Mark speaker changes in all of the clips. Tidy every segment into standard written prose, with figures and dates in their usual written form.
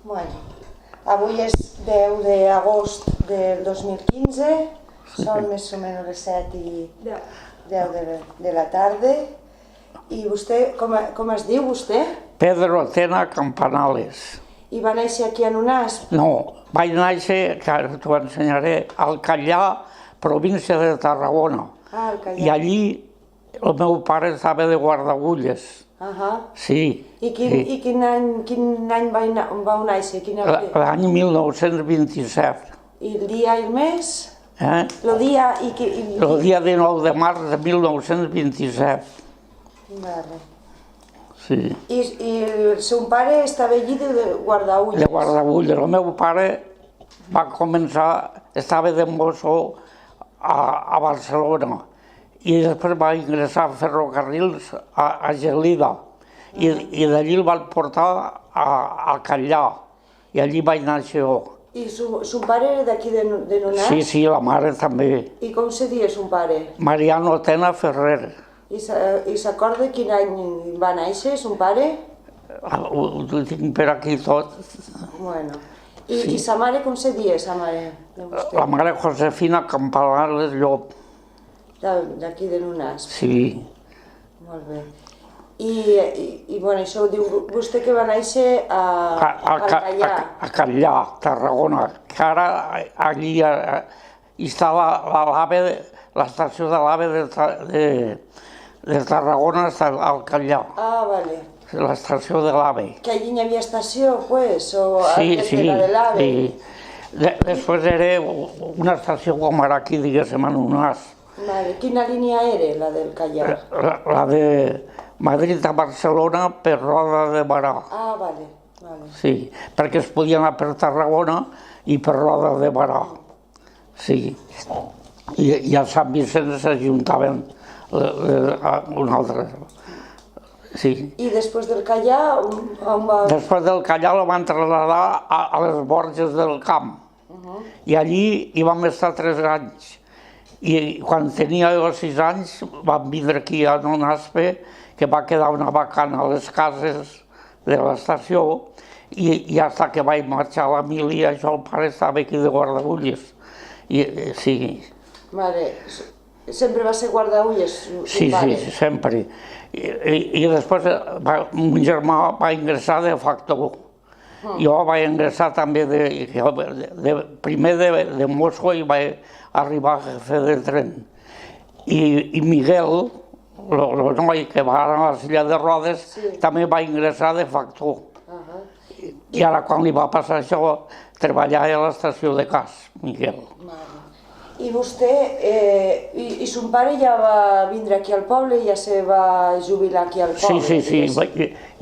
Speaker 1: Bueno, avui és 10 d'agost del 2015, són més o menys les 7 i 10 de la tarda. I vostè, com es diu vostè?
Speaker 2: Pedro Tena Campanales.
Speaker 1: I va néixer aquí a Nunasp?
Speaker 2: No, vaig néixer, que ara t'ho ensenyaré, al Callà, província de Tarragona.
Speaker 1: Ah, al Callà.
Speaker 2: I allí el meu pare estava de guardagulles. Sí.
Speaker 1: I quin any vau néixer?
Speaker 2: L'any 1927.
Speaker 1: I el dia i el mes?
Speaker 2: El dia 19 de març de 1927.
Speaker 1: Vale.
Speaker 2: Sí.
Speaker 1: I el seu pare estava allí de guardagulles?
Speaker 2: De guardagulles. El meu pare va començar, estava de mosso a Barcelona i després va ingressar a ferrocarrils a Gelida i d'allí el van portar a Callà i allí vaig néixer jo.
Speaker 1: I son pare era d'aquí de Nunasp?
Speaker 2: Sí, la mare també.
Speaker 1: I com se deia son pare?
Speaker 2: Mariano Tena Ferrer.
Speaker 1: I s'acorda quin any va néixer son pare?
Speaker 2: Ho tinc per aquí tot.
Speaker 1: Bueno. I sa mare com se deia, sa mare de vostè?
Speaker 2: La mare Josefina Campanales Llop.
Speaker 1: D'aquí de Nunasp?
Speaker 2: Sí.
Speaker 1: Molt bé. I bueno, això ho diu vostè que va néixer al Callà?
Speaker 2: A Callà, Tarragona, que ara allí està l'estació de l'AVE de Tarragona, està al Callà.
Speaker 1: Ah, vale.
Speaker 2: L'estació de l'AVE.
Speaker 1: Que allí hi havia estació, pues, o antes
Speaker 2: de
Speaker 1: la de l'AVE?
Speaker 2: Sí. Després era una estació com ara aquí, diguéssim, a Nunasp.
Speaker 1: Vale. Quina línia era, la del Callà?
Speaker 2: La de Madrid a Barcelona per Roda de Barà.
Speaker 1: Ah, vale.
Speaker 2: Sí, perquè es podia anar per Tarragona i per Roda de Barà. Sí. I a Sant Vicenç s'ajuntaven un altre. Sí.
Speaker 1: I després del Callà, on va...?
Speaker 2: Després del Callà la van traslladar a les Borges del Camp. I allí hi vam estar 3 anys. I quan tenia jo 6 anys vam vindre aquí a Nunasp, que va quedar una vacant a les cases de l'estació, i fins que vaig marxar a la mili, el pare estava aquí de guardagulles. Sí.
Speaker 1: Vale. Sempre va ser guardagulles,
Speaker 2: sí, pare? Sí, sempre. I després mon germà va ingressar de factor. Jo vaig ingressar també primer de mosso i vaig arribar a jefe de tren. I Miguel, el noi que va a la silla de rodes, també va ingressar de factor. I ara quan li va passar això, treballava a l'estació de Cas, Miguel.
Speaker 1: I vostè, i son pare ja va vindre aquí al poble i ja se va jubilar aquí al poble?
Speaker 2: Sí,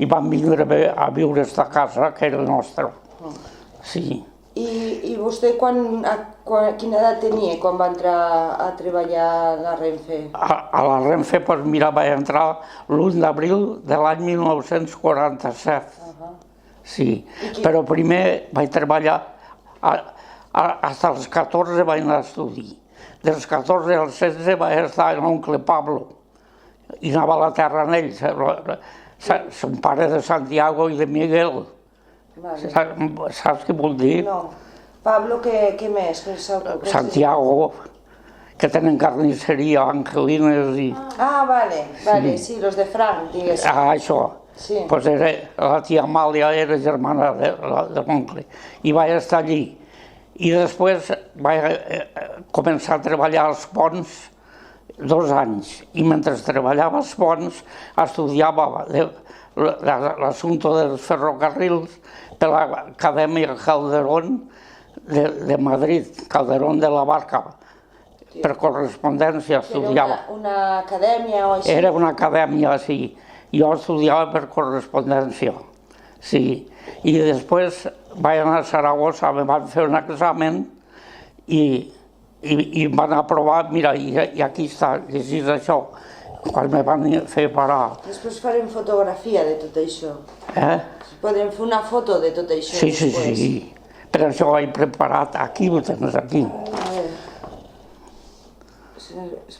Speaker 2: i van vindre a viure a esta casa, que era nostra. Sí.
Speaker 1: I vostè quina edat tenia quan va entrar a treballar a la Renfe?
Speaker 2: A la Renfe, doncs mira, vaig entrar l'1 d'abril de l'any 1947. Sí, però primer vaig treballar, fins als 14 vaig anar a estudi. Dels 14 als 16 vaig estar amb l'oncle Pablo i anava a la terra amb ells. Són pare de Santiago i de Miguel. Saps què vol dir?
Speaker 1: No. Pablo, què més?
Speaker 2: Santiago, que tenen carnisseria, Angelines i...
Speaker 1: Ah, vale, sí, los de Frank, diguéssim.
Speaker 2: Ah, això. Doncs la tia Amàlia era germana de l'oncle i vaig estar allí. I després vaig començar a treballar als ponts 2 anys. I mentre treballava als ponts estudiava l'assumpte dels ferrocarrils per l'Acadèmia Calderón de Madrid, Calderón de la Barca. Per correspondència estudiava.
Speaker 1: Era una acadèmia o així?
Speaker 2: Era una acadèmia, sí. Jo estudiava per correspondència, sí. I després vaig anar a Saragossa, em van fer un examen i em van aprovar, mira, i aquí està, llegís això, quan me van fer parar.
Speaker 1: Després farem fotografia de tot això. Podem fer una foto de tot això després.
Speaker 2: Sí. Per això ho he preparat aquí, ho tens aquí.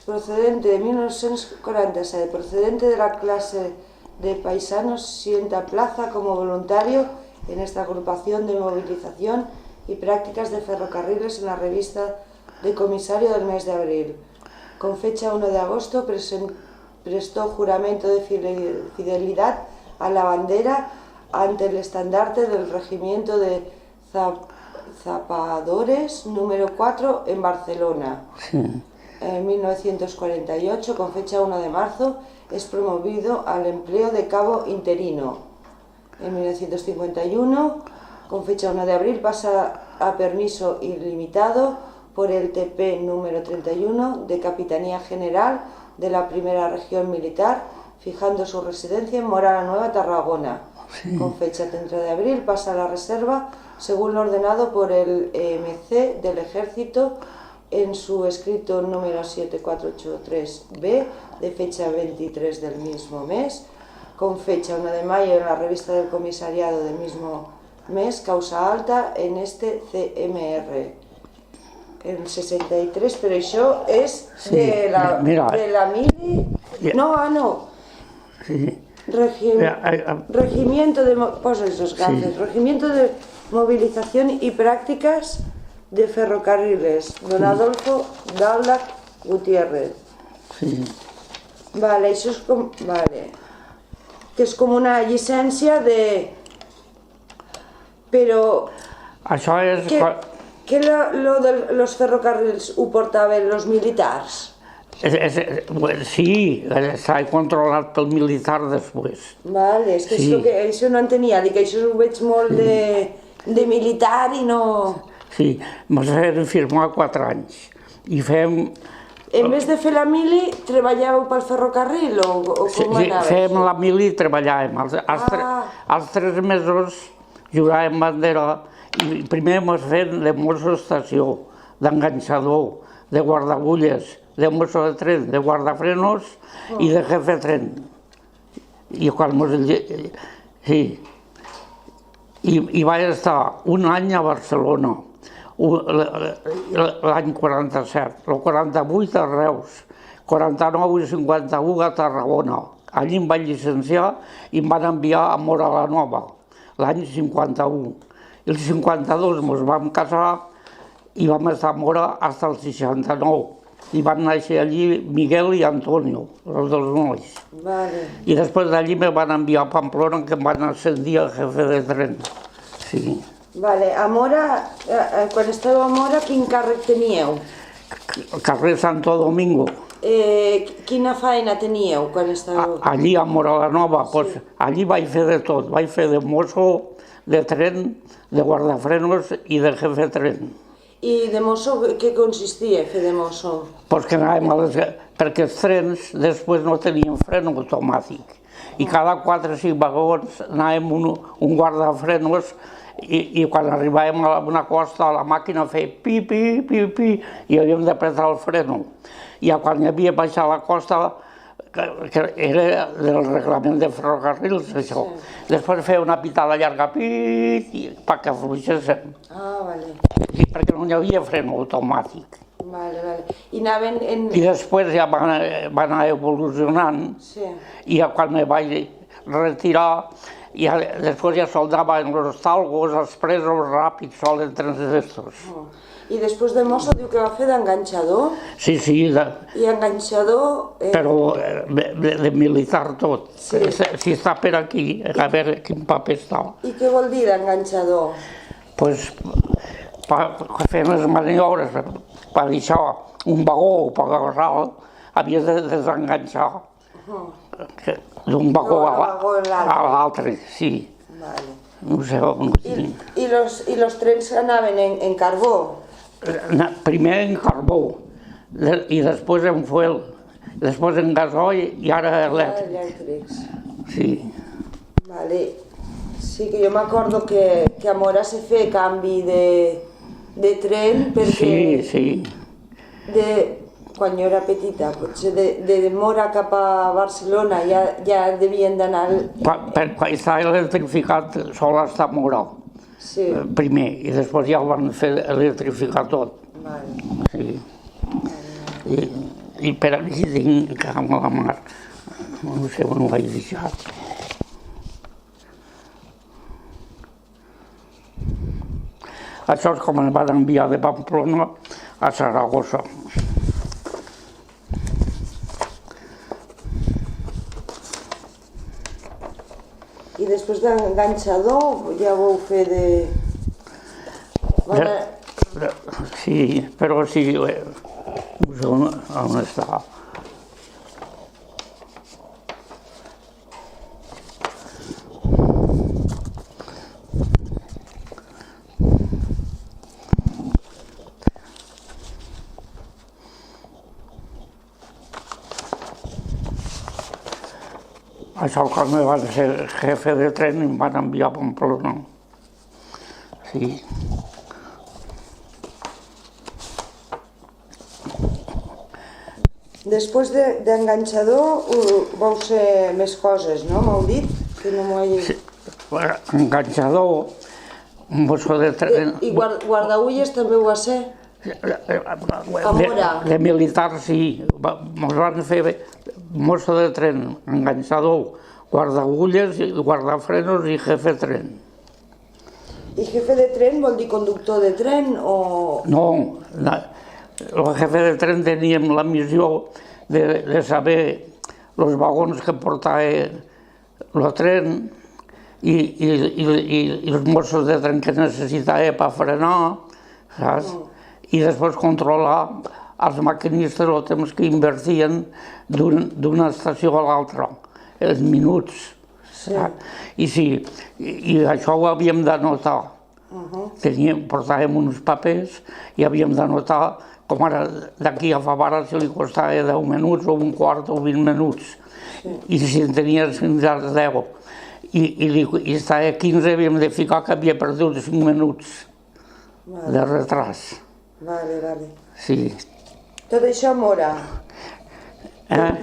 Speaker 1: Procedente de 1947, procedente de la clase de paisanos, sienta plaza como voluntario en esta agrupación de movilización y prácticas de ferrocarriles en la revista de comisario del mes de abril. Con fecha 1 de agosto prestó juramento de fidelidad a la bandera ante el estandarte del regimiento de zapadores número 4 en Barcelona. Sí. En 1948, con fecha 1 de marzo, es promovido al empleo de cabo interino. En 1951, con fecha 1 de abril, pasa a permiso ilimitado por el TP número 31 de Capitanía General de la Primera Región Militar, fijando su residencia en Mora la Nueva, Tarragona. Sí. Con fecha 30 de abril pasa a la reserva, según lo ordenado por el EMC del Ejército en su escrito número 7483B, de fecha 23 del mismo mes. Con fecha 1 de mayo en la revista del comisariado del mismo mes, causa alta en este CMR. El 63, però això és de la mili... No.
Speaker 2: Sí.
Speaker 1: Regimiento de... Posa esos gases. Regimiento de Movilización y Prácticas de Ferrocarriles. Don Adolfo Gáldac Gutiérrez.
Speaker 2: Sí.
Speaker 1: Vale, això és com... Vale. Que és com una llicència de... Però...
Speaker 2: Això és...
Speaker 1: Que lo de los ferrocarrils ho portaven els militars?
Speaker 2: Sí, s'ha controlat pel militar després.
Speaker 1: Vale, és que això no entenia, dic que això ho veig molt de militar i no...
Speaker 2: Sí, ens vam firmar 4 anys i fem...
Speaker 1: En vez de fer la mili, treballàveu pel ferrocarril o com anava?
Speaker 2: Sí, fèiem la mili i treballàvem. Els 3 mesos juràvem bandera i primer ens fem de mosso d'estació, d'enganxador, de guardagulles, de mosso de tren, de guardafrenos i de jefe de tren. I quan sí. I vaig estar un any a Barcelona, l'any 47, el 48 a Reus, 49 i 51 a Tarragona. Allí em vaig llicenciar i em van enviar a Mora la Nova, l'any 51. I el 52 ens vam casar i vam estar a Mora fins al 69. I van néixer allí Miguel i Antonio, els dos nois. I després d'allí me van enviar a Pamplona, que em van ascendir a jefe de tren. Sí.
Speaker 1: A Mora, quan esteu a Mora, quin càrrec teníeu?
Speaker 2: Carrer Santo Domingo.
Speaker 1: Quina feina teníeu quan estàveu?
Speaker 2: Allí a Mora la Nova, allí vaig fer de tot. Vaig fer de mosso, de tren, de guardafrenos i de jefe de tren.
Speaker 1: I de mosso, què consistia fer de mosso?
Speaker 2: Que anàvem perquè els trens després no tenien fren automàtic. I cada 4 o 5 vagons anàvem un guardafrenos i quan arribàvem a una costa la màquina feia pi, pi, pi, pi i havíem d'apretar el freno. I quan hi havia baixat la costa, que era del reglament de ferrocarrils, això. Després feia una pitada llarga, pit, perquè afluixéssim. I perquè no hi havia fren automàtic. I després ja va anar evolucionant i quan me vaig retirar després ja soldaven els talgos, els presos ràpids, solen trens d'estos.
Speaker 1: I després de mosso diu que va fer d'enganxador?
Speaker 2: Sí.
Speaker 1: I enganxador...
Speaker 2: Però de militar tot. Si està per aquí, a veure quin paper està.
Speaker 1: I què vol dir d'enganxador?
Speaker 2: Doncs fent les maniobres per deixar un vagó o per agarrar-lo, havies de desenganxar d'un vagó a l'altre, sí. No sé on ho tinc.
Speaker 1: I els trens anaven en carbó?
Speaker 2: Primer en carbó i després en fuel, després en gasoil i ara elèctrics. Sí.
Speaker 1: Sí, que jo m'acordo que a Mora se feia canvi de tren perquè...
Speaker 2: Sí.
Speaker 1: Quan jo era petita, potser de Mora cap a Barcelona ja devien d'anar...
Speaker 2: Quan estava electrificat sol està a Mora, primer, i després ja ho van fer electrificar tot. Sí. I per aquí tinc Camp a la Mar, no sé on ho vaig deixar. Això és com em van enviar de Pamplona a Saragossa.
Speaker 1: I després d'enganxador ja vau fer de...
Speaker 2: Sí, però sí, on està? Això quan me van ser jefe de tren em van enviar a Pamplona. Sí.
Speaker 1: Després d'enganxador vau ser més coses, no? M'heu dit? Que no m'ho he dit.
Speaker 2: Sí. Enganxador, mosso de tren...
Speaker 1: I guardaulles també ho va ser? A Mora?
Speaker 2: De militar, sí. Ens van fer mosso de tren, enganxador, guardagulles, guardafrenos i jefe de tren.
Speaker 1: I jefe de tren vol dir conductor de tren o...?
Speaker 2: No, el jefe de tren teníem la missió de saber els vagons que portava el tren i els mossos de tren que necessitava per frenar, saps? I després controlar els maquinistes el temps que invertien d'una estació a l'altra, els minuts. I sí, i això ho havíem d'anotar. Portàvem uns papers i havíem d'anotar com ara d'aquí a Favara si li costava 10 minuts o un quart o 20 minuts. I si en tenies fins a 10 i estava 15 havíem de ficar que havia perdut 5 minuts de retras.
Speaker 1: Vale.
Speaker 2: Sí.
Speaker 1: Tot això a Mora.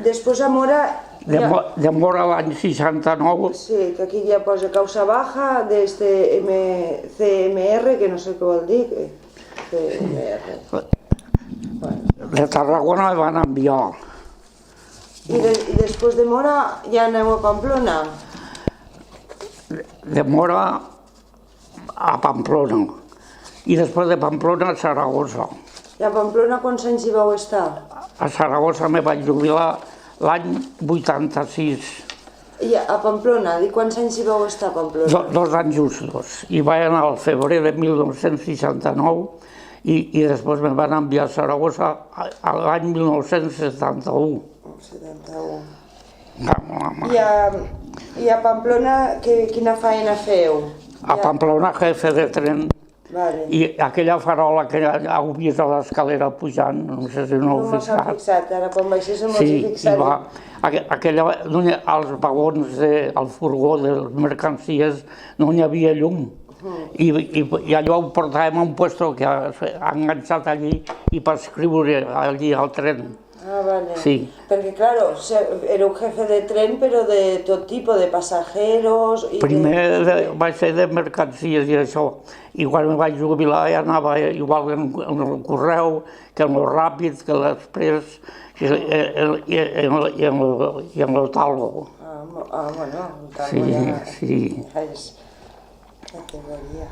Speaker 1: Després a Mora...
Speaker 2: De Mora l'any 69.
Speaker 1: Sí, que aquí ja posa causa baja d'este CMR, que no sé què vol dir. CMR.
Speaker 2: De Tarragona me van enviar.
Speaker 1: I després de Mora ja aneu a Pamplona?
Speaker 2: De Mora a Pamplona. I després de Pamplona a Saragossa.
Speaker 1: I a Pamplona quants anys hi vau estar?
Speaker 2: A Saragossa me vaig jubilar l'any 86.
Speaker 1: I a Pamplona, quants anys hi vau estar a Pamplona?
Speaker 2: 2 anys justos. I vaig anar al febrer de 1969 i després me van enviar a Saragossa l'any 1971.
Speaker 1: 71. I a Pamplona quina feina feu?
Speaker 2: A Pamplona jefe de tren. I aquella farola que heu vist a l'escalera pujant, no sé si no heu fixat.
Speaker 1: No m'ho fixat, ara quan baixés m'ho he fixat.
Speaker 2: Sí, als vagons, al furgó de les mercancies, no hi havia llum. I allò ho portàvem a un puesto que ha enganxat allí i per escriure allí al tren.
Speaker 1: Ah, vale.
Speaker 2: Sí.
Speaker 1: Perquè, claro, era un jefe de tren, però de tot tipus, de passajeros...
Speaker 2: Primer vaig ser de mercancies i això, i quan me vaig jubilar ja anava igual en el correu, que en el ràpid, que l'express, i en el talgo.
Speaker 1: Ah, bueno, el talgo ja...
Speaker 2: Sí.
Speaker 1: Ja te veia.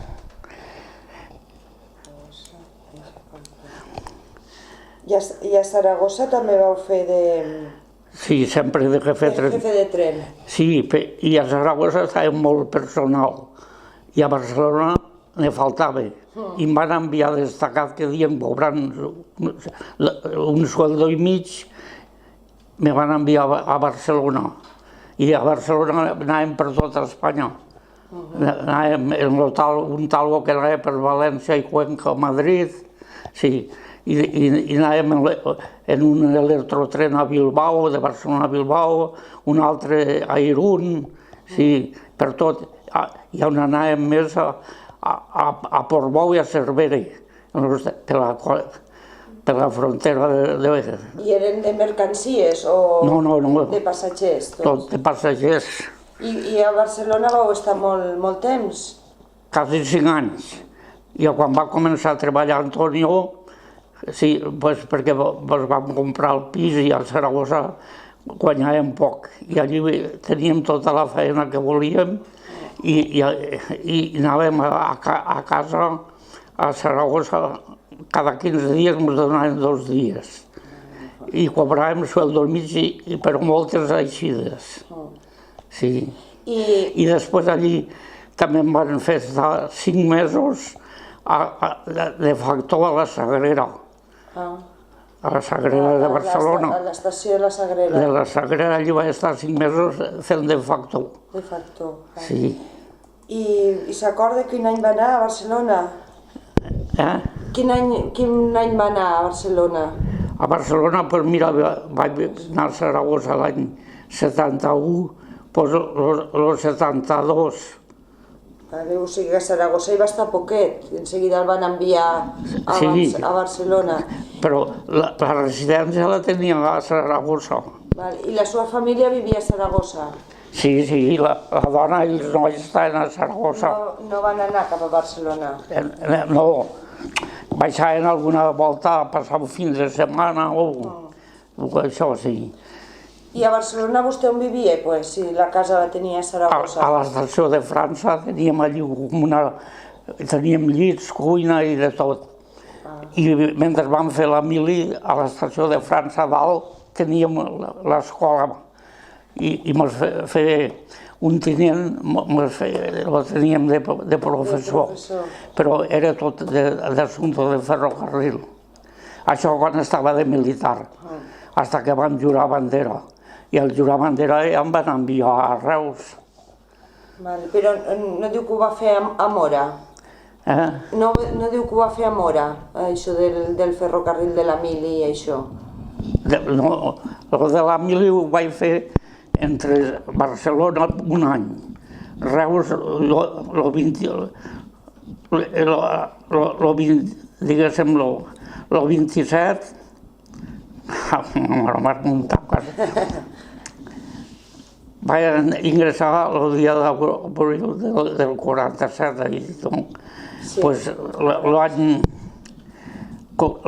Speaker 1: I a Saragossa també vau fer de...
Speaker 2: Sí, sempre de jefe de tren.
Speaker 1: Jefe de tren.
Speaker 2: Sí, i a Saragossa estava molt personal. I a Barcelona ne faltava. I em van enviar destacat que diem cobrant un sueldo i mig, me van enviar a Barcelona. I a Barcelona anàvem per tota Espanya. Anàvem en un talgo que anava per València i Cuenca, Madrid, sí. I anàvem en un electrotren a Bilbao, de Barcelona a Bilbao, un altre a Irún, sí, per tot. I on anàvem més a Portbou i a Cervera, per la frontera de...
Speaker 1: I eren de mercancies o de passatgers?
Speaker 2: Tot de passatgers.
Speaker 1: I a Barcelona vau estar molt temps?
Speaker 2: Quasi 5 anys. I quan va començar a treballar Antonio, sí, perquè vam comprar el pis i a Saragossa guanyàvem poc. I allí teníem tota la feina que volíem i anàvem a casa a Saragossa cada 15 dies ens donaven 2 dies. I cobràvem sueldo al mig, però moltes eixides. Sí. I després allí també em van fer estar 5 mesos de factor a la Sagrera. A la Sagrera de Barcelona.
Speaker 1: A l'estació de la Sagrera.
Speaker 2: De la Sagrera allí vaig estar 5 mesos fent de factor.
Speaker 1: De factor.
Speaker 2: Sí.
Speaker 1: I s'acorda quin any va anar a Barcelona? Quin any va anar a Barcelona?
Speaker 2: A Barcelona, doncs mira, vaig anar a Saragossa l'any 71, doncs el 72.
Speaker 1: O sigui que a Saragossa hi va estar poquet, en seguida el van enviar a Barcelona.
Speaker 2: Però la residència la tenia a Saragossa.
Speaker 1: I la seva família vivia a Saragossa?
Speaker 2: Sí, la dona i els nois estaven a Saragossa.
Speaker 1: No van anar cap a Barcelona?
Speaker 2: No, baixaven alguna volta a passar un fin de setmana o això, sí.
Speaker 1: I a Barcelona vostè on vivia, pues, si la casa la tenia a Saragossa?
Speaker 2: A l'estació de França teníem allí teníem llits, cuina i de tot. I mentre vam fer la mili, a l'estació de França dalt teníem l'escola. I mos feia un tinent, el teníem de professor, però era tot d'assumpte de ferrocarril. Això quan estava de militar, fins que vam jurar bandera. I al jurar bandera em van enviar a Reus.
Speaker 1: Però no diu que ho va fer a Mora? No diu que ho va fer a Mora, això del ferrocarril de la mili i això?
Speaker 2: No, el de la mili ho vaig fer entre Barcelona un any, Reus diguéssim, el 27, no m'has muntat quasi. Vaig ingressar el dia d'abril del 47, doncs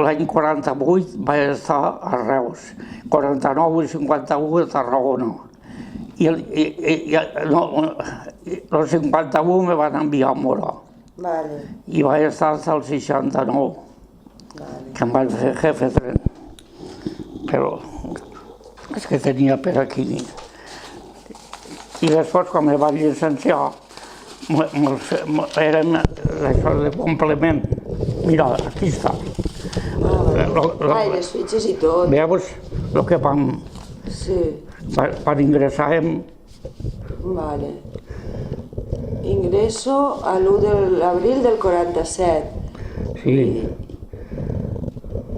Speaker 2: l'any 48 vaig estar a Reus, 49 i 51 a Tarragona. I el 51 me van enviar a Mora. I vaig estar fins al 69, que em van fer jefe de tren. Però és que tenia per aquí. I després, quan me vaig llicenciar, eren això de complement. Mira, aquí està.
Speaker 1: Les fitxes i tot.
Speaker 2: Veus el que vam...
Speaker 1: Sí.
Speaker 2: Per ingressar
Speaker 1: Vale. Ingreso a l'1 d'abril del 47.
Speaker 2: Sí.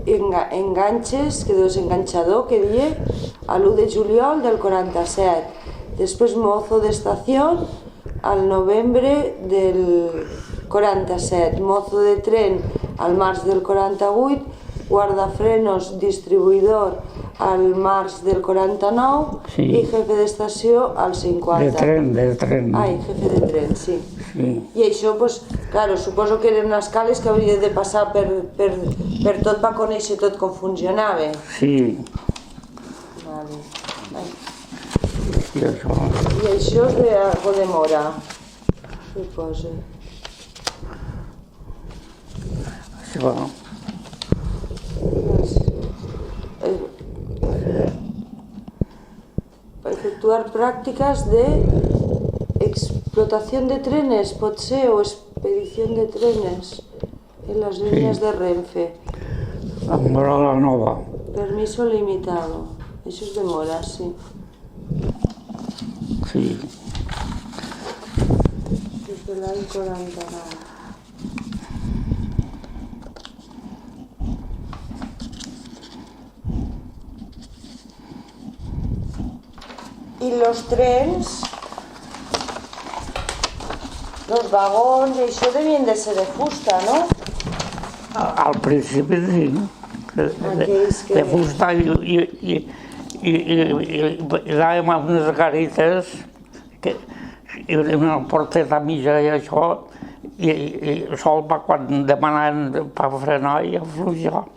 Speaker 1: Enganxes, que deus enganxador, que die, a l'1 de juliol del 47. Després mozo d'estació al novembre del 47. Mozo de tren al març del 48. Guardafrenos distribuïdor al març del 49 i jefe d'estació al 50.
Speaker 2: De tren.
Speaker 1: Ai, jefe de tren, sí. I això, doncs, claro, suposo que eren escales que hauria de passar per tot per conèixer tot com funcionava.
Speaker 2: Sí.
Speaker 1: I això és de Mora, suposo.
Speaker 2: Això...
Speaker 1: Efectuar prácticas de explotación de trenes, pot ser, o expedición de trenes en las líneas de Renfe.
Speaker 2: A Mora la Nova.
Speaker 1: Permiso limitado. Eso es de Mora, sí.
Speaker 2: Sí.
Speaker 1: Desde l'any 49. I los trens, los vagons, això devien de ser de fusta, no?
Speaker 2: Al principi sí, de fusta i anàvem amb unes garites i una porteta mitja i això, i sol quan demanaven per frenar i afluixar.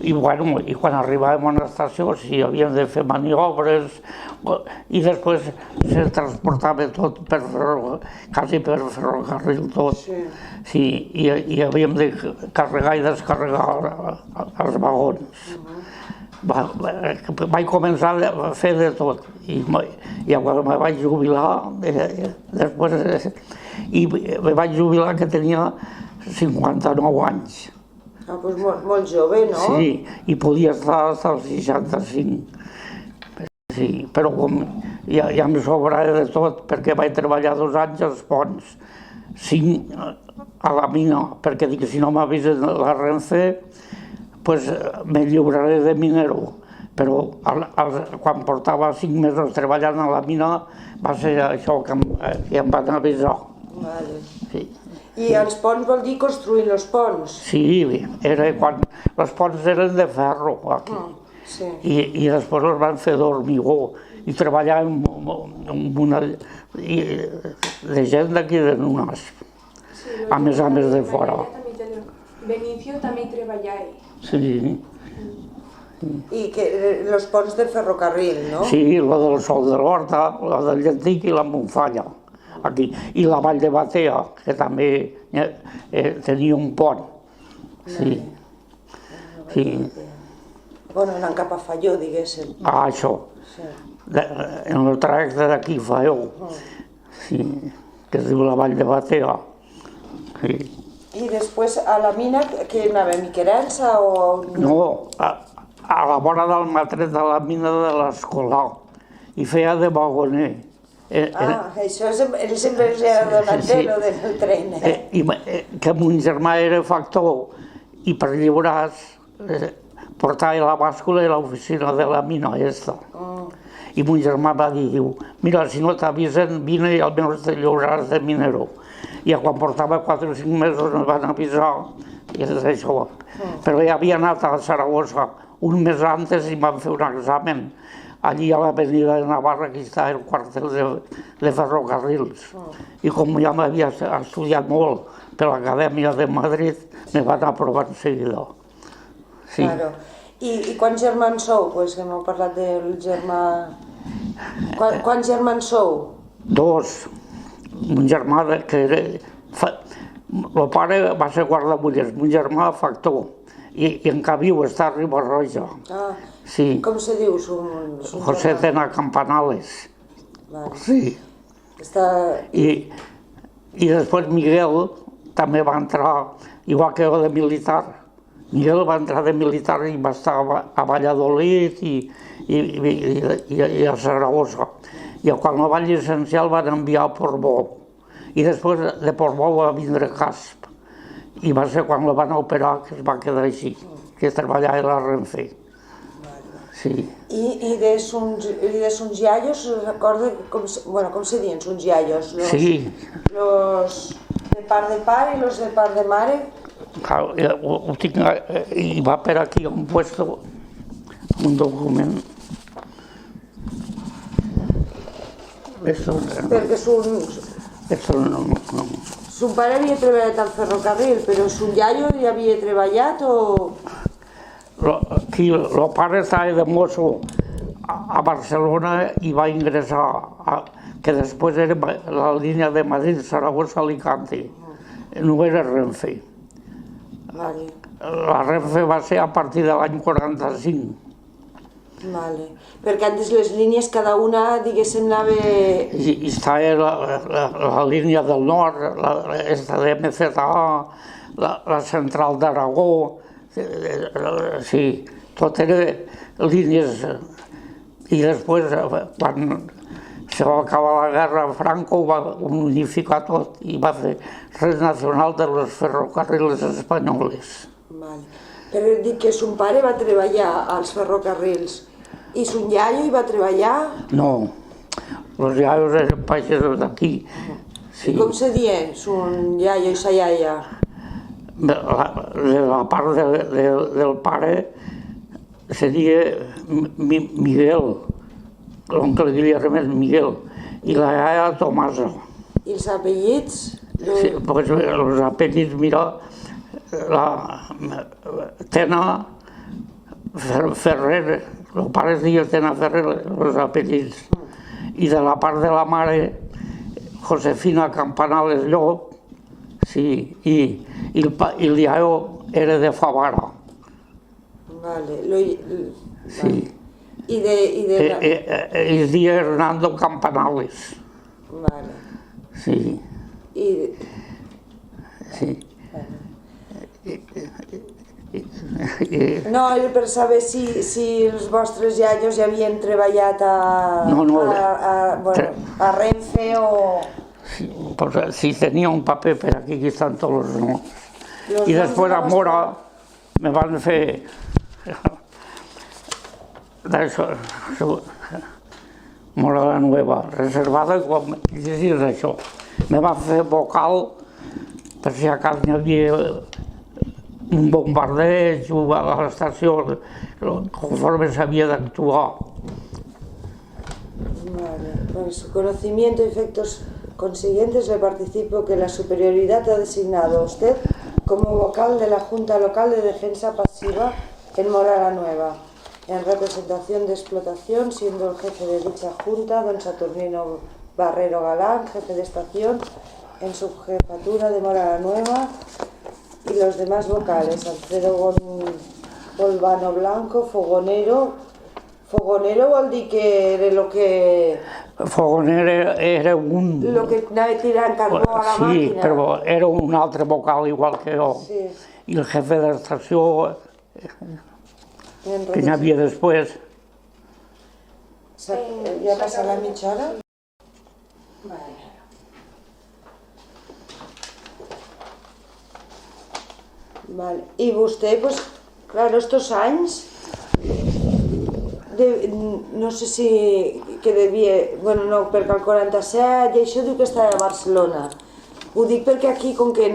Speaker 2: I quan arribàvem a una estació sí, havíem de fer maniobres i després se transportava tot quasi per ferrocarril tot. Sí, i havíem de carregar i descarregar els vagons. Vaig començar a fer de tot i quan me vaig jubilar, després me vaig jubilar que tenia 59 anys.
Speaker 1: Ah, doncs molt jove, no?
Speaker 2: Sí, i podia estar fins als 65. Sí, però com ja em sobrava de tot, perquè vaig treballar 2 anys als ponts, 5 a la mina, perquè dic, si no m'avisen la Renfe, doncs me lliuraré de minero. Però quan portava 5 mesos treballant a la mina, va ser això que em van avisar. Sí.
Speaker 1: I els ponts vol dir construir els ponts?
Speaker 2: Sí, era quan els ponts eren de ferro aquí. I després els van fer d'hormigó i treballàvem amb una de gent d'aquí de Nunas, a més de fora.
Speaker 3: Benicio també hi treballava.
Speaker 2: Sí.
Speaker 1: I els ponts de ferrocarril, no?
Speaker 2: Sí, la del Sol de l'Horta, la del Llentic i la Montfalla. Aquí. I la Vall de Batea, que també tenia un pont. Sí.
Speaker 1: Bueno, anant cap a Falló, diguéssim.
Speaker 2: Ah, això. En el trajecte d'aquí, Falló. Sí, que es diu la Vall de Batea.
Speaker 1: I després a la mina, que anava a Miquerença o...?
Speaker 2: No, a la vora del matret de la mina de l'Escolar. I feia de vagoner.
Speaker 1: Això sempre els ha donat bé, lo del tren.
Speaker 2: Que mon germà era factor i per lliurar portava la bàscula a l'oficina de la mina aquesta. I mon germà va dir, mira, si no t'avisen, vine i almenys te lliuraràs de minero. I quan portava 4 o 5 mesos em van avisar, i és això. Però ja havia anat a Saragossa un mes antes i van fer un examen. Allí a l'avenida de Navarra, aquí està el quartel de ferrocarrils. I com ja m'havia estudiat molt per l'Acadèmia de Madrid, me van aprovar en seguida.
Speaker 1: I quants germans sou? Pues que m'heu parlat del germà... Quants germans sou?
Speaker 2: 2. Un germà que era... El pare va ser guardamullers, un germà factor. I encara viu, està a Riba-roja. Sí.
Speaker 1: Com se diu?
Speaker 2: José Tena Campanales. Sí. I després Miguel també va entrar, igual que jo de militar. Miguel va entrar de militar i va estar a Valladolid i a Saragossa. I quan el van llicenciar el van enviar a Portbou. I després de Portbou va vindre Casp. I va ser quan el van operar que es va quedar així, que treballava a la Renfe. Sí.
Speaker 1: I de sus iaios, recorda com se diuen sus iaios?
Speaker 2: Sí.
Speaker 1: Los de part de pare i los de part de mare?
Speaker 2: Ho tinc, i va per aquí un puesto, un document.
Speaker 1: Perquè son pare havia treballat al ferrocarril, però son iaio ja havia treballat o...?
Speaker 2: El pare estava de mosso a Barcelona i va ingressar, que després era la línia de Madrid, Saragossa, Alicante. No era Renfe. La Renfe va ser a partir de l'any 45.
Speaker 1: Perquè antes les línies, cada una, diguéssim, anava...
Speaker 2: I estava la línia del nord, esta de MZA, la central d'Aragó, sí, tot eren línies. I després, quan se va acabar la guerra, Franco va unificar tot i va fer Red Nacional de los Ferrocarriles Espanyoles.
Speaker 1: Però dic que son pare va treballar als ferrocarrils i son iaio hi va treballar?
Speaker 2: No, els iaios eren pagesos d'aquí.
Speaker 1: I com se dient, son iaio i sa iaia?
Speaker 2: De la part del pare seria Miguel, l'oncle Guillermo és Miguel, i la iaia Tomasa.
Speaker 1: I els apellits?
Speaker 2: Sí, doncs els apellits, mira, la Tena, Ferrer, el pare es deia Tena Ferrer, els apellits. I de la part de la mare, Josefina Campanales Llop, sí, i el iaio era de Favara.
Speaker 1: Vale.
Speaker 2: Sí. Es deia Hernando Campanales.
Speaker 1: Vale.
Speaker 2: Sí. Sí.
Speaker 1: No, era per saber si els vostres iaios ja havien treballat a Renfe o...
Speaker 2: Sí, tenia un paper per aquí estan tots els noms. I després a Mora me van fer... Mora la Nueva, reservada, quan llegies això. Me van fer vocal per si a casa n'hi havia un bombardeig a l'estació, conforme s'havia d'actuar.
Speaker 1: Por su conocimiento y efectos consiguientes le participo que la superioridad ha designado a usted como vocal de la Junta Local de Defensa Pasiva en Mora la Nueva, en representación de explotación, siendo el jefe de dicha Junta, don Saturnino Barrero Galán, jefe de estación, en subjefatura de Mora la Nueva, y los demás vocales, Alfredo Golbano Blanco, fogonero. Fogonero vol dir que era lo que...
Speaker 2: Fogonero era un...
Speaker 1: Lo que anava tirant carbó a la màquina.
Speaker 2: Sí, però era un altre vocal igual que jo. I el jefe d'estació, que n'hi havia després.
Speaker 1: Ja ha passat la mitja hora? Vale. I vostè, pues, claro, estos anys, no sé si que devia, bueno, no, perquè el 47 i això diu que estava a Barcelona. Ho dic perquè aquí, com que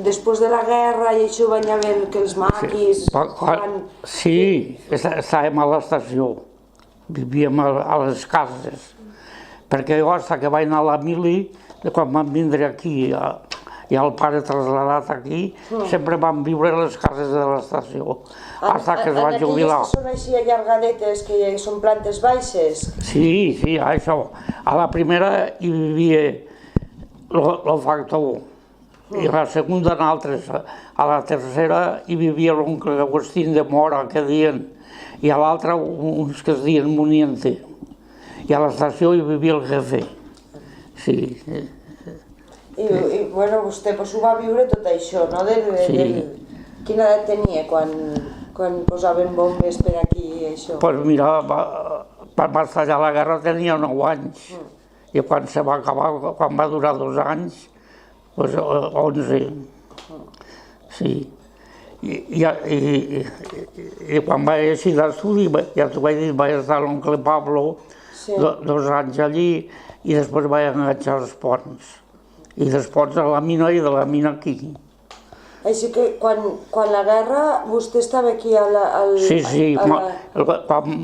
Speaker 1: després de la guerra i això van haver que els maquis...
Speaker 2: Sí, estàvem a l'estació, vivíem a les cases, perquè jo, fins que vaig anar a la mili, quan vam vindre aquí, i el pare traslladat aquí, sempre vam viure a les cases de l'estació, fins que es va jubilar.
Speaker 1: En aquelles que són així allargadetes, que són plantes baixes?
Speaker 2: Sí, això. A la primera hi vivia el factor, i a la segona en altres. A la tercera hi vivia l'oncle Agustín de Mora, que deien, i a l'altra uns que es deien Muniente. I a l'estació hi vivia el jefe. Sí.
Speaker 1: I bueno, vostè ho va viure tot això, no? Quina edat tenia quan posaven bombes per aquí i això?
Speaker 2: Doncs mira, va estallar la guerra tenia 9 anys. I quan se va acabar, quan va durar 2 anys, doncs 11. Sí. I quan vaig eixir d'estudi, ja t'ho vaig dir, vaig estar a l'oncle Pablo 2 anys allí i després vaig enganxar els ponts. I després a la mina i de la mina aquí.
Speaker 1: Així que quan la guerra vostè estava aquí
Speaker 2: Sí, quan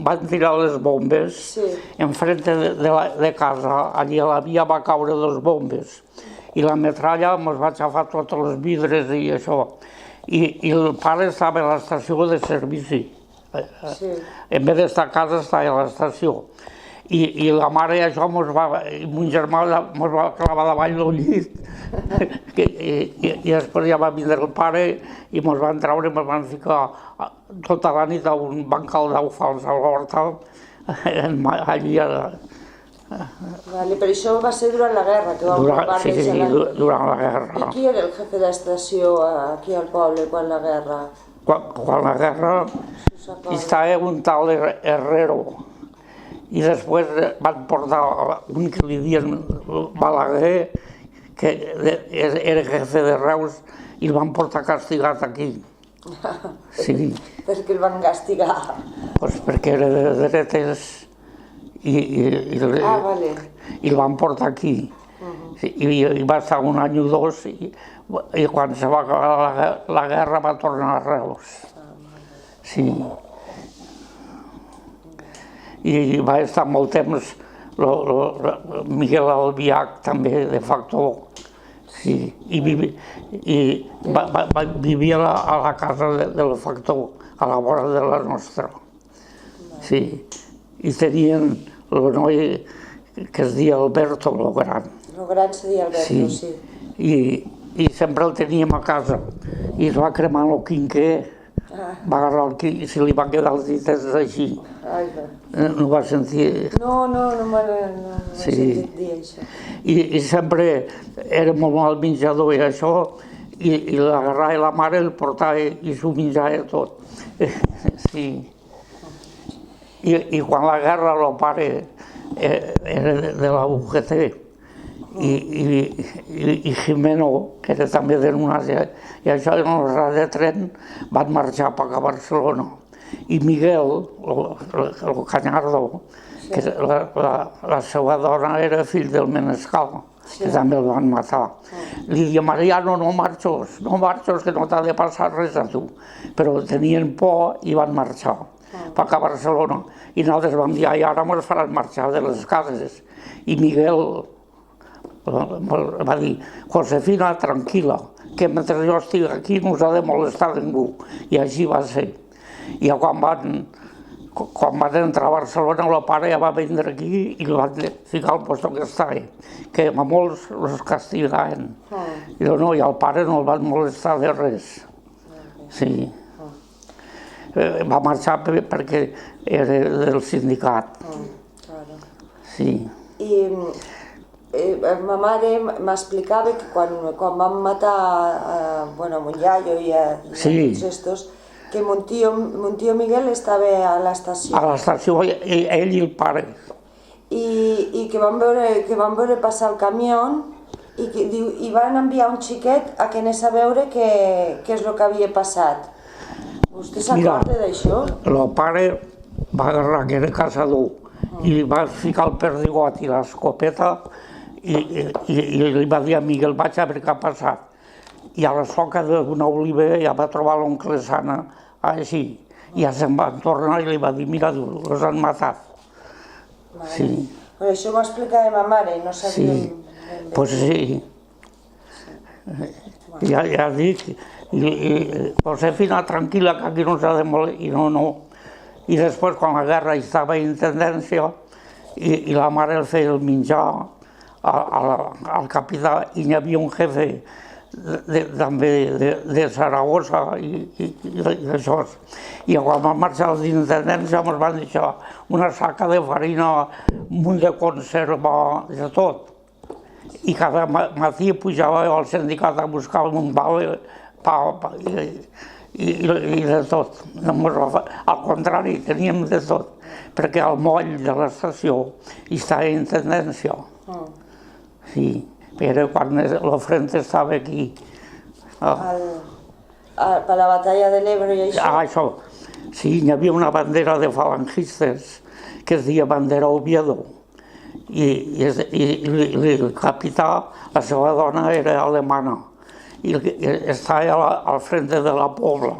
Speaker 2: van tirar les bombes, enfrente de casa, allí a la via va caure 2 bombes. I la metralla ens va aixafar tots els vidres i això. I el pare estava a l'estació de servici. En vez d'estar a casa, estava a l'estació. I la mare i això, i mon germà ens va clavar davall del llit. I després ja va vindre el pare i ens van treure i ens van ficar tota la nit a un bancal d'alfals a l'horta, allí.
Speaker 1: Per això va ser durant la guerra que va ocupar
Speaker 2: Sí, durant la guerra.
Speaker 1: I qui era el jefe d'estació aquí al poble quan la guerra?
Speaker 2: Quan la guerra estava un tal Herrero. I després van portar un que li deien Balaguer, que era jefe de Reus, i el van portar castigat aquí. Sí.
Speaker 1: Per què el van castigar?
Speaker 2: Doncs perquè era de dretes i el van portar aquí. I va estar 1 any o 2 i quan se va acabar la guerra va tornar a Reus. Sí. I va estar molt temps Miguel Albiach també, de factor. Sí, i vivia a la casa del factor, a la vora de la nostra. Sí, i tenien el noi que es deia Alberto, el gran.
Speaker 1: El gran se deia Alberto, sí.
Speaker 2: I sempre el teníem a casa. I es va cremar el quinquer, va agarrar el quinquer, i se li van quedar els ditets així. No va sentir...
Speaker 1: No m'he sentit dir això.
Speaker 2: I sempre era molt mal menjador i això, i l'agarrava la mare, el portava i s'ho menjava tot. Sí. I quan la guerra el pare era de la UGT i Jimeno, que era també de Nunasia, i això en el ras de tren van marxar cap a Barcelona. I Miguel, el Cañardo, que la seva dona era fill del Menescal, que també el van matar. Li deia, Mariano, no marxos, que no t'ha de passar res a tu. Però tenien por i van marxar cap a Barcelona. I nosaltres vam dir, i ara ens faran marxar de les cases. I Miguel va dir, Josefina, tranquil·la, que mentre jo estigui aquí no us ha de molestar ningú. I així va ser. I quan van entrar a Barcelona, el pare ja va vindre aquí i el van ficar al lloc que estava, que a molts els castigaven. I el pare no el van molestar de res. Sí. Va marxar perquè era del sindicat. Sí.
Speaker 1: I ma mare m'explicava que quan van matar a Monyayo i a tots estos, que mon tio Miguel estava a l'estació.
Speaker 2: A l'estació, ell i el pare.
Speaker 1: I que van veure passar el camió i van enviar un xiquet a que anés a veure què és el que havia passat. Vostè s'acorda d'això?
Speaker 2: El pare va agarrar que era caçador i li va ficar el perdigot i l'escopeta i li va dir a Miguel, vaig a veure què ha passat. I a la soca d'una olivera ja va trobar l'oncle Sana així. I ja se'n van tornar i li va dir, mira, els han matat. Sí.
Speaker 1: Però això m'ho explicava ma mare i no sabíem...
Speaker 2: Sí, doncs sí. Ja dic, Josefina, tranquil·la, que aquí no s'ha de morir. I no. I després, quan la guerra estava en intendència, i la mare el feia el menjar al capità, i hi havia un jefe també de Saragossa i d'això. I quan vam marxar als intendents ja ens van deixar una saca de farina, un munt de conserva, de tot. I cada matí pujava al sindicat a buscar un vale i de tot. Al contrari, teníem de tot, perquè al moll de l'estació hi estava intendència. Sí. Era quan la frente estava aquí.
Speaker 1: Per la batalla de l'Ebre i això?
Speaker 2: Això. Sí, hi havia una bandera de falangistes que es deia bandera Oviedo. I el capità, la seva dona era alemana. I estava al frente de la Pobla.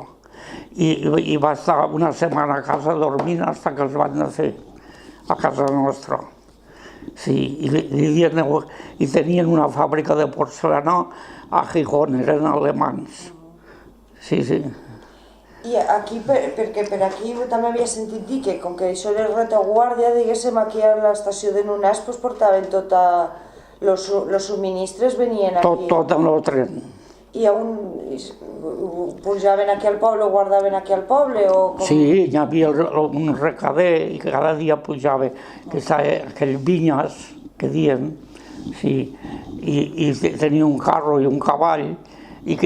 Speaker 2: I va estar una setmana a casa dormint fins que els van fer a casa nostra. Sí, i tenien una fàbrica de porcelana a Gijón, eren alemans. Sí.
Speaker 1: I aquí, perquè per aquí també havia sentit dir que com que això era retaguardia, diguéssim, aquí a l'estació de Nunès portaven tots els subministres, venien aquí.
Speaker 2: Tot en el tren.
Speaker 1: I pujaven aquí al poble, guardaven aquí al poble?
Speaker 2: Sí, hi havia un recader i cada dia pujava, que estava aquell vinyes, que diem, i tenia un carro i un cavall, i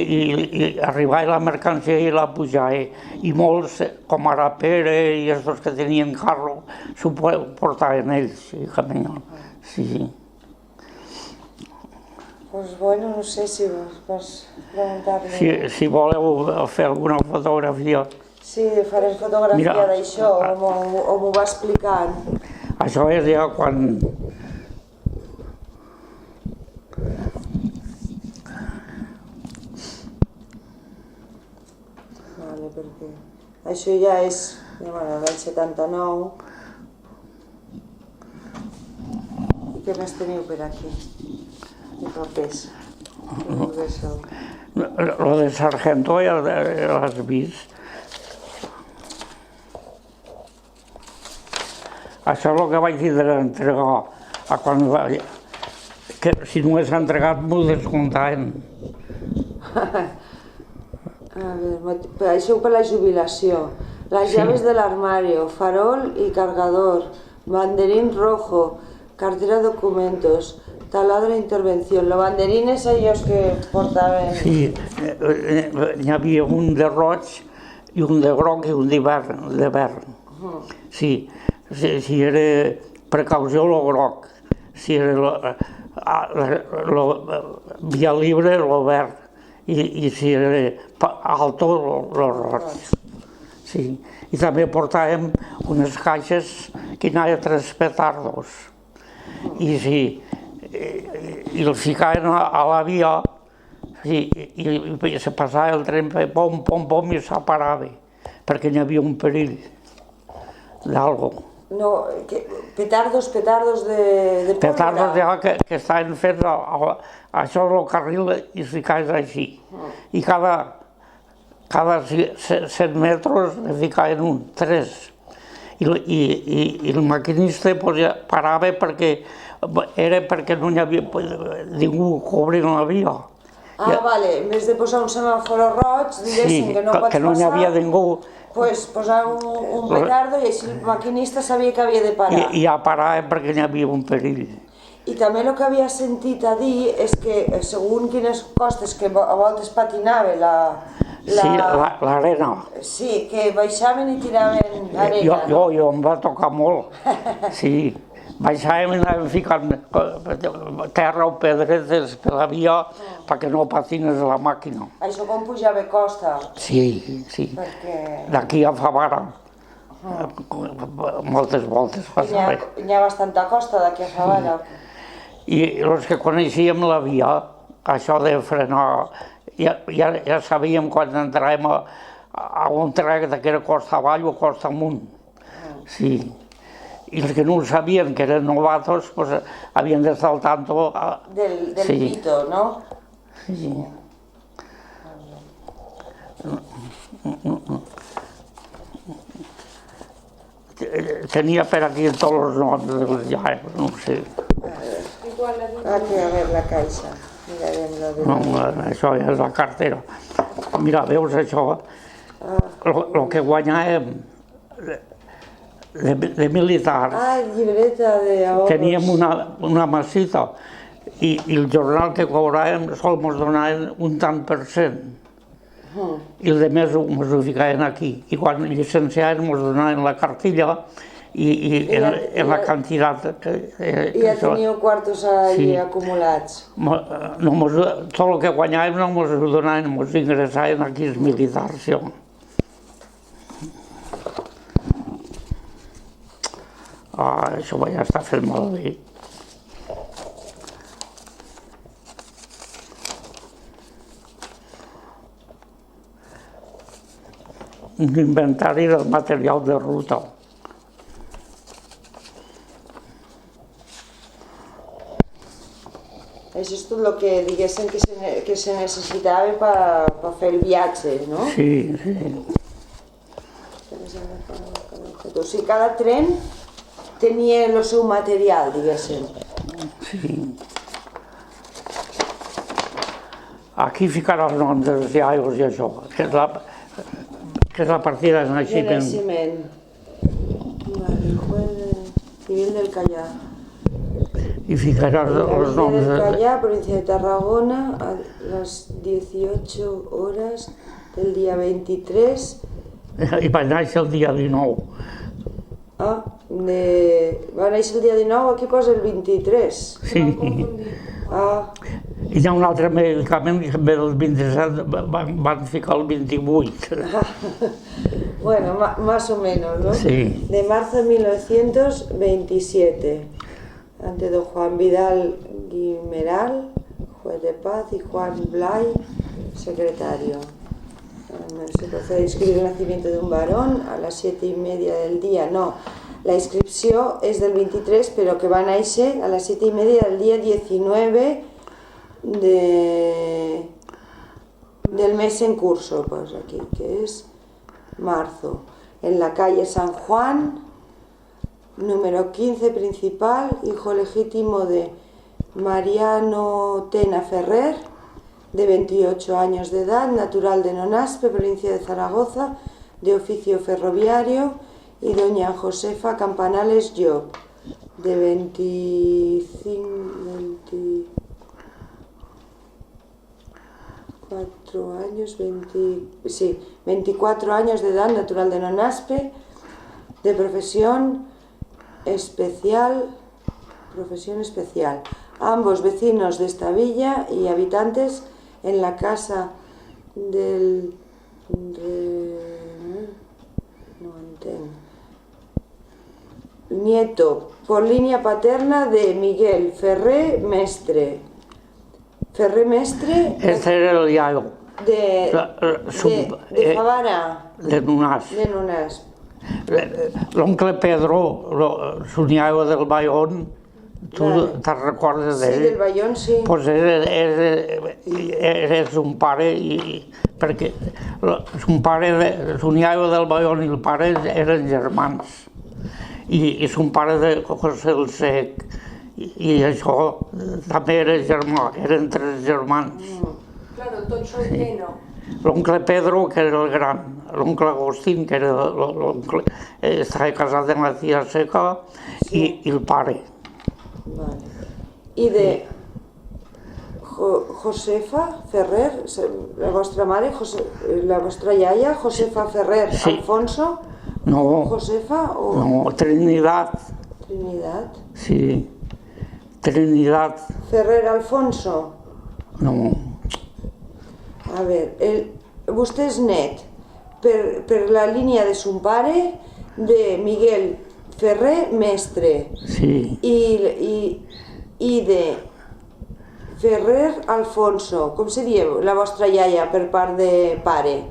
Speaker 2: arribava la mercancia i la pujava. I molts, com ara Pere i els que tenien carro, s'ho portaven ells, i caminaven. Sí.
Speaker 1: Doncs bueno, no sé si vols preguntar-li...
Speaker 2: Si voleu fer alguna fotografia...
Speaker 1: Sí, faré fotografia d'això, o m'ho va explicant.
Speaker 2: Això és ja quan...
Speaker 1: Vale, perquè... Això ja és, l'any 79. I què més teniu per aquí? De papers.
Speaker 2: Lo de Sargento ja l'has vist. Això és el que vaig dir d'entregar. Que si no és entregat m'ho descomptaven.
Speaker 1: Això per la jubilació. Las llaves del armario, farol y cargador, banderín rojo, cartera de documentos, taladro de intervención. Los banderines ellos que portaven...
Speaker 2: Sí, n'hi havia un de roig i un de groc i un de verd. Sí, si era precaució el groc, si era via libre el verd i si era alto el roig. Sí, i també portàvem unes caixes que hi havia 3 petardos i els ficaven a l'avió i se passava el tren pom, pom, pom i s'aparava perquè hi havia un perill d'algo.
Speaker 1: No, petardos de pólvora.
Speaker 2: Petardos ja que estaven fets, això és el carril i es ficaven així. I cada 100 metres ne ficaven 3. I el maquinista parava perquè no hi havia ningú cobrint l'avió.
Speaker 1: Vale, en vez de posar un semàforo roig, diguéssim que no pots passar...
Speaker 2: que no hi havia ningú...
Speaker 1: Pues posar un petardo i així el maquinista sabia que havia de parar.
Speaker 2: I ja parava perquè hi havia un perill.
Speaker 1: I també el que havia sentit a dir és que segons quines costes que a voltes patinava
Speaker 2: l'arena.
Speaker 1: Sí, que baixaven i tiraven arena.
Speaker 2: Jo em va tocar molt, sí. Baixàvem i anàvem ficant terra o pedretes per l'avió perquè no patines la màquina.
Speaker 1: Això com pujava costa?
Speaker 2: Sí. D'aquí a Favara. Moltes voltes passava.
Speaker 1: Hi ha bastanta costa d'aquí a Favara.
Speaker 2: I els que coneixíem l'avió, això de frenar, ja sabíem quan entràvem a un tren que era costa avall o costa amunt. Sí. I els que no ho sabien, que eren novatos, havien d'estar al tanto...
Speaker 1: Del pito, no?
Speaker 2: Sí. Tenia per aquí tots els noms dels llacs, no sé.
Speaker 1: Aquí, a veure la caixa.
Speaker 2: No, això ja és la cartera. Mira, veus això? El que guanyàvem de militar.
Speaker 1: Llibreta d'ahorros.
Speaker 2: Teníem una massita i el jornal que cobràvem sol ens donaven un tant % i el de més ens ho ficaven aquí. I quan llicenciàvem ens donaven la cartilla i en la quantitat que...
Speaker 1: I ja teníeu quartos allí acumulats?
Speaker 2: Tot el que guanyàvem no ens ho donaven, ens ingressaven aquí els militars. Això ja està fent malbé. Un inventari del material de ruta.
Speaker 1: Això és tot el que diguéssim que se necessitava per fer el viatge, no?
Speaker 2: Sí.
Speaker 1: O sigui, cada tren tenia el seu material, diguéssim.
Speaker 2: Sí. Aquí ficarà els noms dels llaios i això, que és la partida de naixement.
Speaker 1: De naixement. Civil del Callà.
Speaker 2: I ficaràs els noms...
Speaker 1: Del Callà, província de Tarragona, a les 18 hores del dia 23.
Speaker 2: I va néixer el dia 19.
Speaker 1: Va néixer el dia 19, aquí posa el 23.
Speaker 2: Sí. I hi ha un altre medicament que ve del 27 van ficar el 28.
Speaker 1: Bueno, más o menos, ¿no?
Speaker 2: Sí.
Speaker 1: De marzo de 1927. Ante don Juan Vidal Guimeral, juez de paz, y Juan Blay, secretario. Se procede a inscribir el nacimiento de un varón a las 7:30 del día. No, la inscripció és del 23, però que va néixer a les 7:30 del dia 19 del mes en curso, pues aquí, que es marzo, en la calle San Juan, número 15 principal, hijo legítimo de Mariano Tena Ferrer, de 28 años de edad, natural de Nonaspe, provincia de Zaragoza, de oficio ferroviario, y doña Josefa Campanales Job, de 24 años de edad, natural de Nonaspe, de profesión especial, ambos vecinos de esta villa y habitantes en la casa del nieto por línea paterna de Miguel Ferrer Mestre.
Speaker 2: Este era el iaio.
Speaker 1: De Favara.
Speaker 2: De Nonasp. L'oncle Pedro, su iaio del Bayón, tu te'n recordes d'ell?
Speaker 1: Sí, del Bayón, sí.
Speaker 2: Doncs eres un pare, perquè son iaio del Bayón i el pare eren germans. I son pare de José el Sec, i això també era germà, eren 3 germans.
Speaker 3: Claro, tots són Tena.
Speaker 2: L'oncle Pedro, que era el gran, l'oncle Agustín, que era l'oncle, estava casat amb la tia Seca, i el pare.
Speaker 1: I de Josefa Ferrer, la vostra mare, la vostra iaia, Josefa Ferrer Alfonso?
Speaker 2: No.
Speaker 1: Josefa o...?
Speaker 2: No, Trinidad.
Speaker 1: Trinidad?
Speaker 2: Sí, Trinidad.
Speaker 1: Ferrer Alfonso?
Speaker 2: No.
Speaker 1: A veure, vostè és net per la línia de son pare de Miguel Ferrer Mestre.
Speaker 2: Sí.
Speaker 1: I de Ferrer Alfonso. Com seria la vostra iaia per part de pare?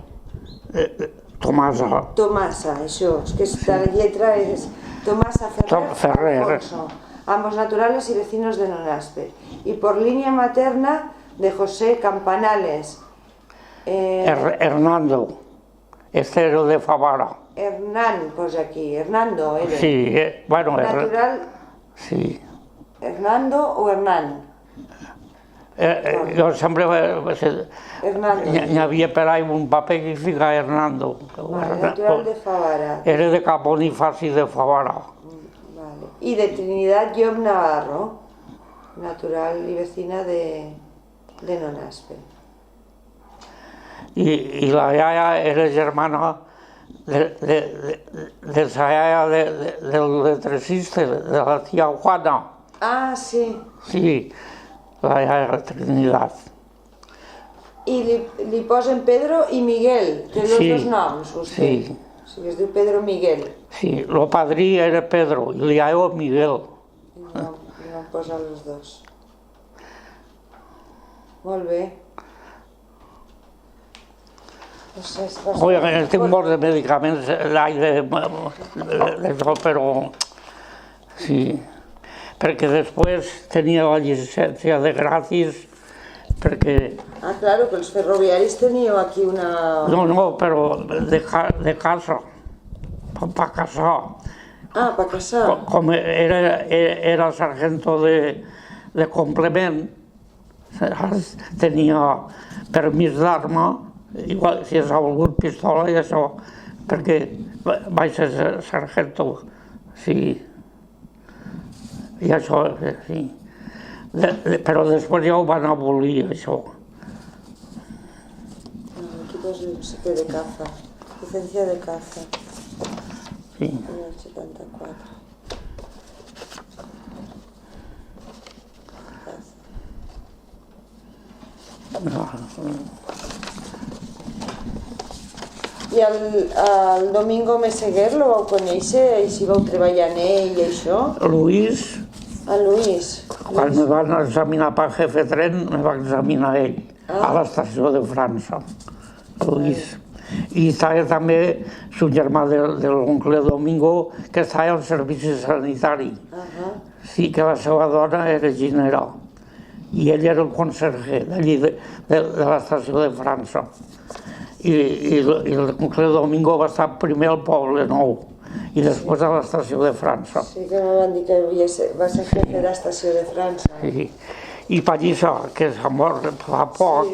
Speaker 2: Tomasa.
Speaker 1: Tomasa, això, és que esta lletra és Tomasa Ferrer Alfonso. Ambos naturales y vecinos de Nonaspe. Y por línea materna de José Campanales.
Speaker 2: Hernando. Este era de Favara.
Speaker 1: Hernán, pues aquí. Hernando, era.
Speaker 2: Sí, bueno...
Speaker 1: Natural...
Speaker 2: Sí.
Speaker 1: Hernando o Hernán?
Speaker 2: Jo sempre...
Speaker 1: Hernando.
Speaker 2: N'hi havia per ahí un paper que fica Hernando.
Speaker 1: Natural de Favara.
Speaker 2: Era de Cap Bonifaci de Favara.
Speaker 1: Y de Trinidad Job Navarro, natural y vecina de Nonaspe.
Speaker 2: I la iaia era germana de la iaia del letrecista, de la tia Juana.
Speaker 1: Ah, sí.
Speaker 2: Sí, la iaia Trinidad.
Speaker 1: I li posen Pedro i Miguel, té els dos noms, vostè?
Speaker 2: Sí.
Speaker 1: O sigui, es diu Pedro Miguel.
Speaker 2: Sí, el padrí era Pedro i l'aiao Miguel.
Speaker 1: No posen els dos. Molt bé.
Speaker 2: Oiga, tinc molts de medicaments, d'això, però... Sí, perquè després tenia la llicència de gratis, perquè...
Speaker 1: Ah, claro, que els ferroviaris teníeu aquí una...
Speaker 2: No, però de casa, per casar.
Speaker 1: Ah, per casar.
Speaker 2: Com era sargento de complement, tenia permís d'arma, igual si s'ha volgut pistola i això, perquè vaig ser sargento, sí. I això, sí. Però després ja ho van abolir, això.
Speaker 1: Aquí posa de caza, licencia de caza.
Speaker 2: Sí.
Speaker 1: En el 74. I el Domingo Meseguer lo vau conèixer i si vau treballar en ell i això?
Speaker 2: Luis.
Speaker 1: El Luis.
Speaker 2: Quan me van examinar per jefe tren, me va examinar ell, a l'estació de França, Luis. I estava també un germà de l'oncle Domingo, que estava al servici sanitari. Sí, que la seva dona era ginera. i ell era el conserge d'allí de l'estació de França. I l'oncle Domingo va estar primer al Poble Nou i després a l'estació de França.
Speaker 1: Sí, que me van dir que va ser jefe de l'estació de França.
Speaker 2: Sí. I Pallissa, que s'ha mort fa poc,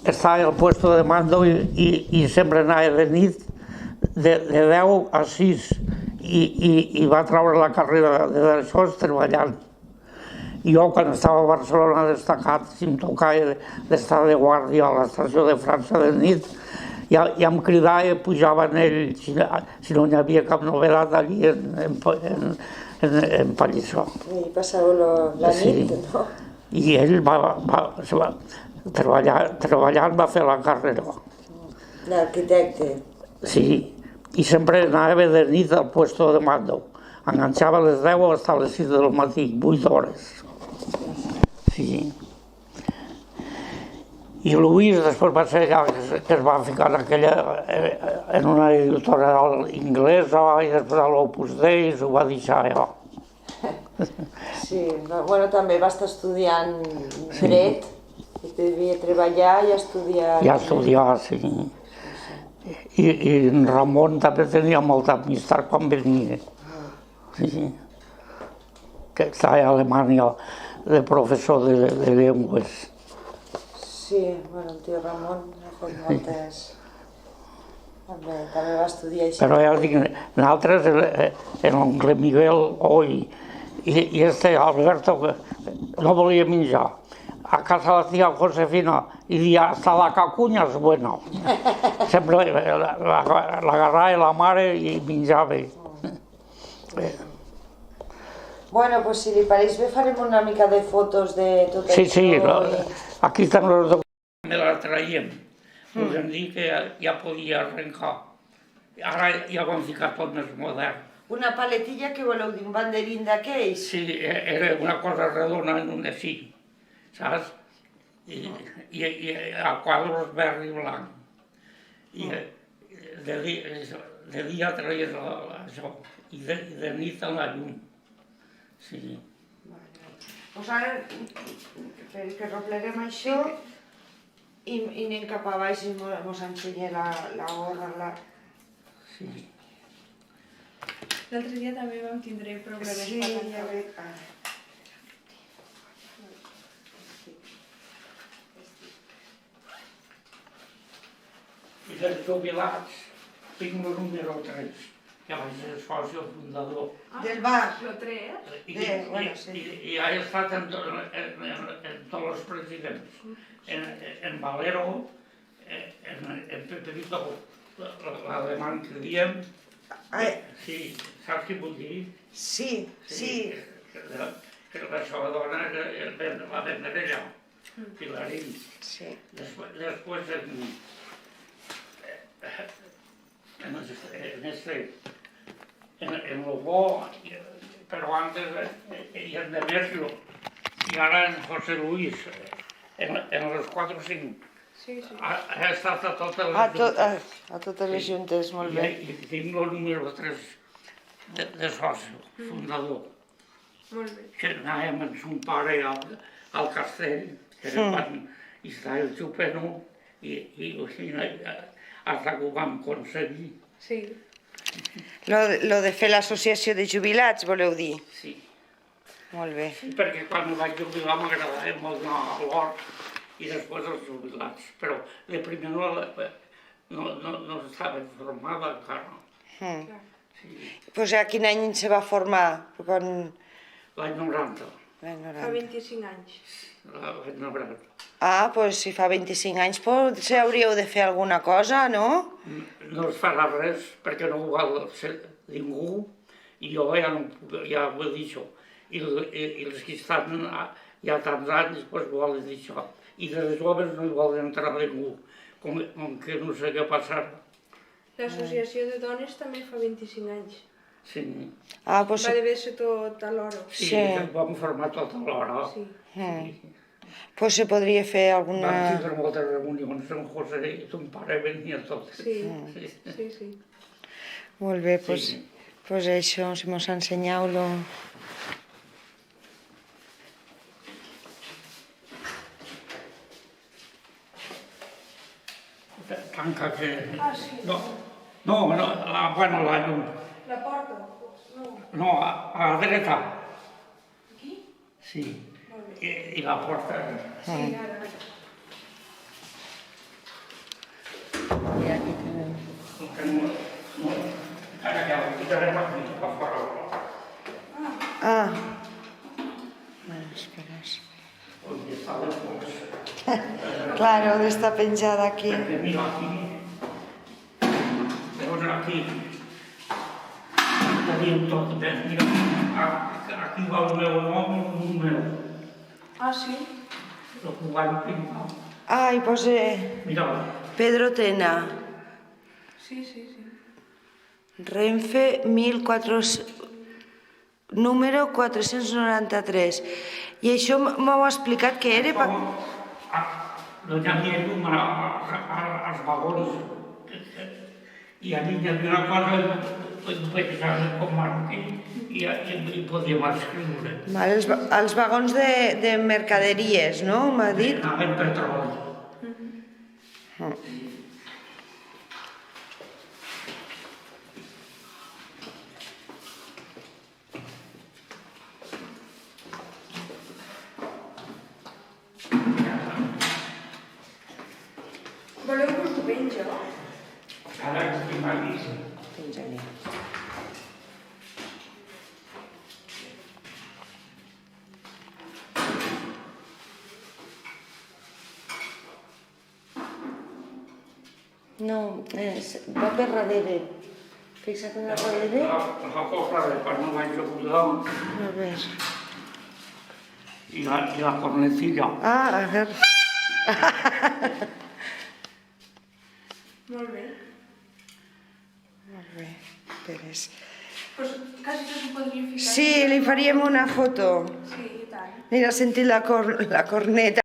Speaker 2: estava al puesto de mando i sempre anava de nit de 10 a 6 i va treure la carrera d'això treballant. I jo, quan estava a Barcelona destacat, si em tocava d'estar de guàrdia a l'estació de França de nit, ja em cridava i pujava en ell, si no hi havia cap novetat allí en Pallissó.
Speaker 1: I passàveu la nit, no?
Speaker 2: I ell treballant va fer la carrera.
Speaker 1: L'arquitecte.
Speaker 2: Sí, i sempre anava de nit al puesto de mando. Enganxava a les 10 fins a les 6 del matí, 8 hores. Sí. I Luis després va ser que es va ficar en una editorial inglesa i després a l'Opus Dei ho va deixar allò.
Speaker 1: Sí, bueno, també va estar estudiant dret, i devia treballar i estudiar.
Speaker 2: I estudiar, sí. I en Ramon també tenia molta amistat quan venia. Sí. Que estava a Alemanya de professor de llengües.
Speaker 1: Sí, bueno, el tio Ramon ha fet moltes... També va estudiar així.
Speaker 2: Però ja dic, nosaltres, l'oncle Miguel Hoy i Alberto, que no volia menjar. A casa la tia Josefina i dia hasta la cacunya és buena. Sempre l'agarrava la mare i menjava.
Speaker 1: Bueno, pues si li pareix bé farem una mica de fotos de tot això.
Speaker 2: Sí, aquí estan els documents. Me la traiem. Podem dir que ja podia arrencar. Ara ja ho han ficat tot més modern.
Speaker 1: Una paletilla que voleu dir, un banderín d'aquells?
Speaker 2: Sí, era una cosa redona en un així, saps? I a quadros verd i blanc. I de dia traies això, i de nit a la llum. Sí.
Speaker 1: Doncs ara, que repleguem això i anem cap a baix i mos ensenya la gorra.
Speaker 2: Sí.
Speaker 3: L'altre dia també vam tindre problemes per cantar.
Speaker 1: Sí, ja veig.
Speaker 2: I dels jubilats tinc el número 3. Que vaig ser soci fundador.
Speaker 1: Del bar?
Speaker 3: Lo 3?
Speaker 2: I ha estat en tots els presidents. En Valero, en Pepito, l'alemany que diem. Sí, saps què vull dir?
Speaker 1: Sí.
Speaker 2: Que la seva dona va vendre allà, Pilarín. Després en lo bo, però antes en Demetrio, i ara en José Luis, en les 4 o 5. Ha estat a totes les juntes.
Speaker 1: A totes les juntes, molt bé.
Speaker 2: I tinc el número 3 de soci, fundador.
Speaker 3: Molt bé.
Speaker 2: Que anàvem amb son pare al castell, que era quan hi estava el xupeno, i fins que ho vam aconseguir.
Speaker 3: Sí.
Speaker 1: Lo de fer l'associació de jubilats, voleu dir?
Speaker 2: Sí.
Speaker 1: Molt bé.
Speaker 2: Sí, perquè quan em vaig jubilar m'agradava molt anar a l'hort i després als jubilats, però de primer no estava formada encara.
Speaker 1: Pues a quin any se va formar?
Speaker 2: L'any 90.
Speaker 3: Fa 25 anys.
Speaker 2: L'any 90.
Speaker 1: Ah, doncs si fa 25 anys potser hauríeu de fer alguna cosa, no?
Speaker 2: No es farà res perquè no ho vol fer ningú i jo ja ho he dit això. I els que estan ja tants anys doncs volen dir això. I dels joves no hi vol entrar ningú, com que no sé què passarà.
Speaker 3: L'associació de dones també fa 25 anys.
Speaker 2: Sí.
Speaker 1: Ah, doncs...
Speaker 3: Va d'haver ser tot alhora.
Speaker 2: Sí, vam formar tot alhora.
Speaker 3: Sí.
Speaker 1: Doncs se podria fer alguna...
Speaker 2: Vam tindre moltes reunions amb José i ton pare venia tot.
Speaker 3: Sí.
Speaker 1: Molt bé, doncs això, si mos ensenyeu-lo...
Speaker 2: tanca que...
Speaker 3: Ah, sí.
Speaker 2: No, bueno, la llum.
Speaker 3: La porta? No.
Speaker 2: No, a la dreta.
Speaker 3: Aquí?
Speaker 2: Sí.
Speaker 3: Molt bé.
Speaker 2: I la porta...
Speaker 3: Sí, ara.
Speaker 1: I aquí tenim.
Speaker 2: Encara que la ficarem aquí, a fora.
Speaker 1: Ah. Bueno, esperes.
Speaker 2: Perquè està de fons.
Speaker 1: Claro, està penjada aquí.
Speaker 2: Perquè mira aquí. Veus aquí. Tenim tot. Mira, aquí va el meu nom i el meu.
Speaker 3: Ah, sí?
Speaker 2: El que vaig pintar.
Speaker 1: Ah, hi posa
Speaker 2: Mira,
Speaker 1: Pedro Tena.
Speaker 3: Sí, sí, sí.
Speaker 1: Renfe 1400... número 493. I això m'heu explicat que era...
Speaker 2: no hi havia llum als vagons. I allí hi havia una cosa petjada com marquí i hi podíem escriure.
Speaker 1: Els vagons de mercaderies, no? M'ha dit?
Speaker 2: Anaven petroli.
Speaker 3: Voleu que us ho penja?
Speaker 2: Ara estimadíssim.
Speaker 1: Penja-li. No, va per darrere. Fixa't en la darrere.
Speaker 2: La copla de quan no vaig a posar
Speaker 1: A ver.
Speaker 2: i la cornetilla.
Speaker 1: Ah, a ver.
Speaker 3: Molt bé.
Speaker 1: Molt bé, esperes.
Speaker 3: Pues quasi que s'ho podria ficar.
Speaker 1: Sí, li faríem una foto.
Speaker 3: Sí, i tant.
Speaker 1: Mira, sentir la corneta.